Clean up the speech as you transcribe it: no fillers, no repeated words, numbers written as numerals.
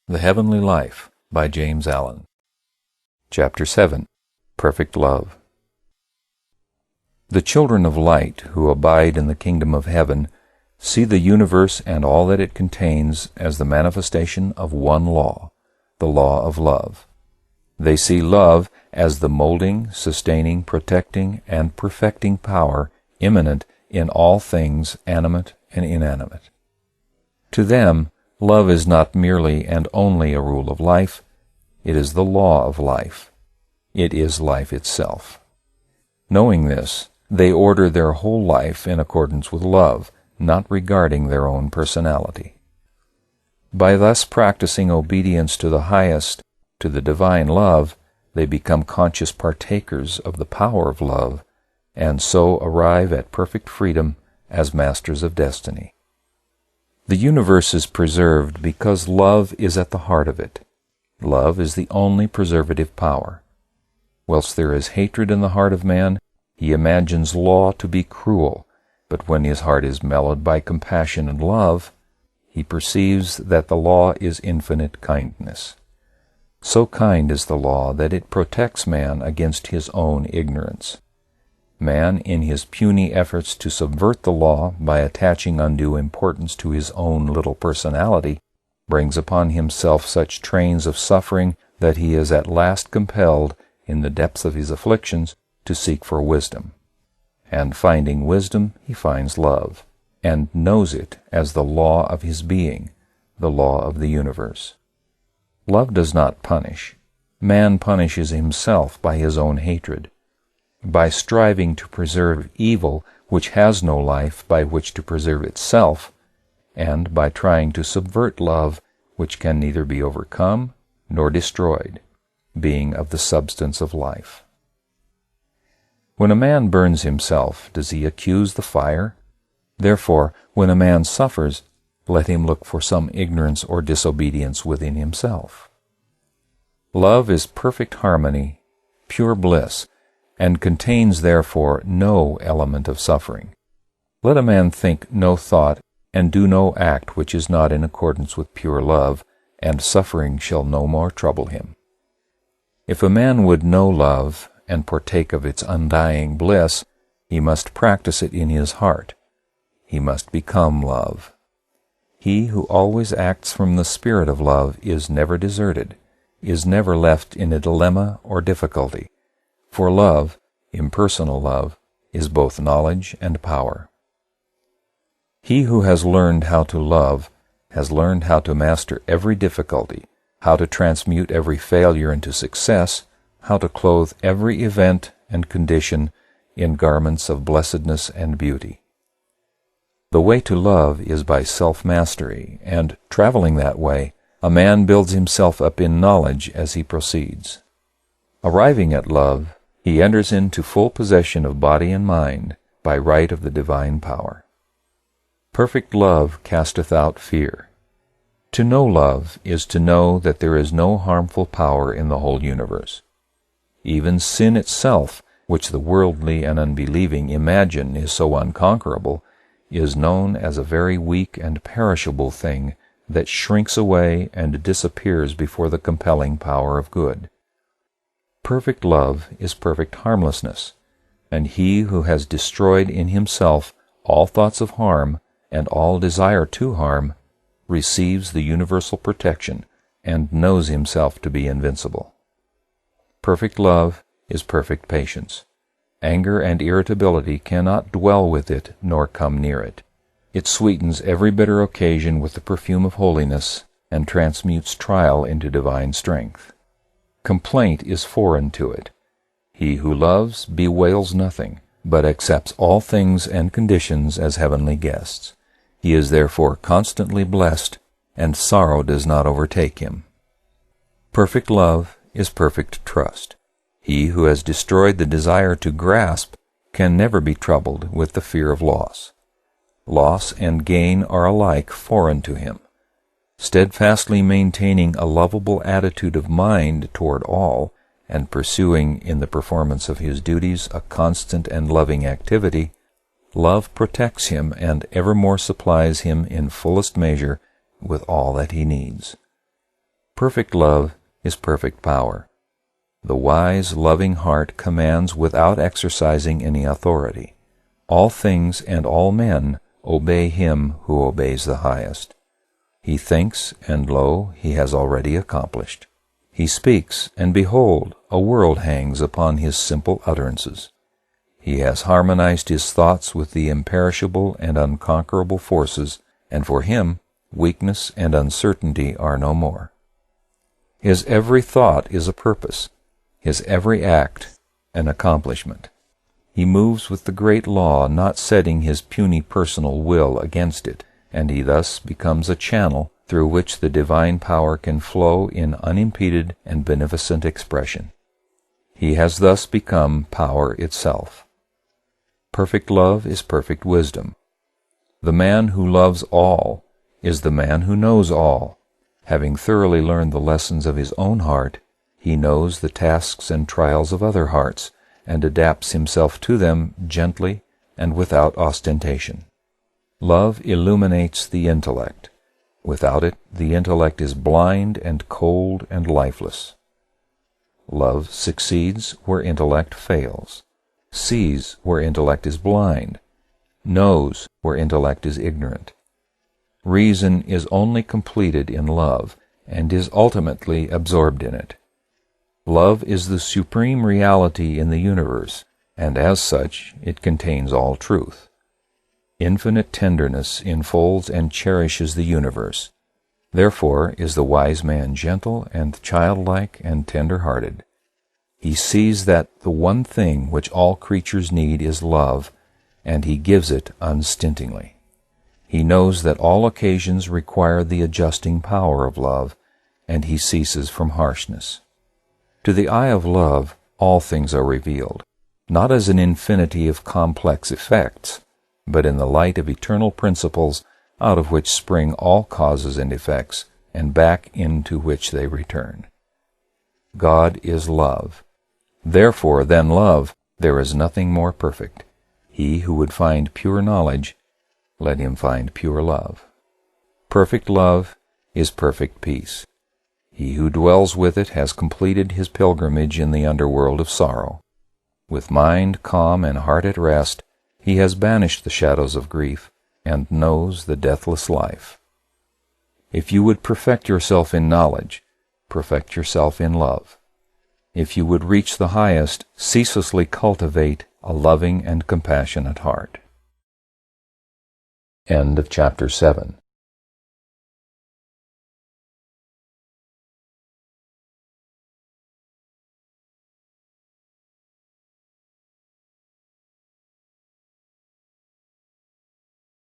The Heavenly Life by James Allen. Chapter 7. Perfect Love. The children of light who abide in the kingdom of heaven see the universe and all that it contains as the manifestation of one law, the law of love. They see love as the molding, sustaining, protecting, and perfecting power immanent in all things animate and inanimate. To them, love is not merely and only a rule of life, it is the law of life. It is life itself. Knowing this, they order their whole life in accordance with love, not regarding their own personality. By thus practicing obedience to the highest, to the divine love, they become conscious partakers of the power of love, and so arrive at perfect freedom as masters of destiny. The universe is preserved because love is at the heart of it. Love is the only preservative power. Whilst there is hatred in the heart of man, he imagines law to be cruel, but when his heart is mellowed by compassion and love, he perceives that the law is infinite kindness. So kind is the law that it protects man against his own ignorance. Man, in his puny efforts to subvert the law by attaching undue importance to his own little personality, brings upon himself such trains of suffering that he is at last compelled, in the depths of his afflictions, to seek for wisdom. And finding wisdom, he finds love, and knows it as the law of his being, the law of the universe. Love does not punish. Man punishes himself by his own hatred. By striving to preserve evil which has no life by which to preserve itself, and by trying to subvert love which can neither be overcome nor destroyed, being of the substance of life. When a man burns himself, does he accuse the fire? Therefore, when a man suffers, let him look for some ignorance or disobedience within himself. Love is perfect harmony, pure bliss, and contains therefore no element of suffering. Let a man think no thought and do no act which is not in accordance with pure love, and suffering shall no more trouble him. If a man would know love and partake of its undying bliss, he must practice it in his heart. He must become love. He who always acts from the spirit of love is never deserted, is never left in a dilemma or difficulty. For love, impersonal love, is both knowledge and power. He who has learned how to love has learned how to master every difficulty, how to transmute every failure into success, how to clothe every event and condition in garments of blessedness and beauty. The way to love is by self-mastery, and, traveling that way, a man builds himself up in knowledge as he proceeds. Arriving at love, he enters into full possession of body and mind by right of the divine power. Perfect love casteth out fear. To know love is to know that there is no harmful power in the whole universe. Even sin itself, which the worldly and unbelieving imagine is so unconquerable, is known as a very weak and perishable thing that shrinks away and disappears before the compelling power of good. Perfect love is perfect harmlessness, and he who has destroyed in himself all thoughts of harm and all desire to harm receives the universal protection and knows himself to be invincible. Perfect love is perfect patience. Anger and irritability cannot dwell with it nor come near it. It sweetens every bitter occasion with the perfume of holiness and transmutes trial into divine strength. Complaint is foreign to it. He who loves bewails nothing, but accepts all things and conditions as heavenly guests. He is therefore constantly blessed, and sorrow does not overtake him. Perfect love is perfect trust. He who has destroyed the desire to grasp can never be troubled with the fear of loss. Loss and gain are alike foreign to him. Steadfastly maintaining a lovable attitude of mind toward all, and pursuing in the performance of his duties a constant and loving activity, love protects him and evermore supplies him in fullest measure with all that he needs. Perfect love is perfect power. The wise, loving heart commands without exercising any authority. All things and all men obey him who obeys the highest. He thinks, and lo, he has already accomplished. He speaks, and behold, a world hangs upon his simple utterances. He has harmonized his thoughts with the imperishable and unconquerable forces, and for him weakness and uncertainty are no more. His every thought is a purpose, his every act an accomplishment. He moves with the great law, not setting his puny personal will against it, and he thus becomes a channel through which the divine power can flow in unimpeded and beneficent expression. He has thus become power itself. Perfect love is perfect wisdom. The man who loves all is the man who knows all. Having thoroughly learned the lessons of his own heart, he knows the tasks and trials of other hearts, and adapts himself to them gently and without ostentation. Love illuminates the intellect. Without it, the intellect is blind and cold and lifeless. Love succeeds where intellect fails, sees where intellect is blind, knows where intellect is ignorant. Reason is only completed in love, and is ultimately absorbed in it. Love is the supreme reality in the universe, and as such it contains all truth. Infinite tenderness enfolds and cherishes the universe. Therefore is the wise man gentle and childlike and tender-hearted. He sees that the one thing which all creatures need is love, and he gives it unstintingly. He knows that all occasions require the adjusting power of love, and he ceases from harshness. To the eye of love, all things are revealed, not as an infinity of complex effects, but in the light of eternal principles out of which spring all causes and effects, and back into which they return. God is love. Therefore, than love, there is nothing more perfect. He who would find pure knowledge, let him find pure love. Perfect love is perfect peace. He who dwells with it has completed his pilgrimage in the underworld of sorrow. With mind calm and heart at rest, he has banished the shadows of grief, and knows the deathless life. If you would perfect yourself in knowledge, perfect yourself in love. If you would reach the highest, ceaselessly cultivate a loving and compassionate heart. End of chapter 7.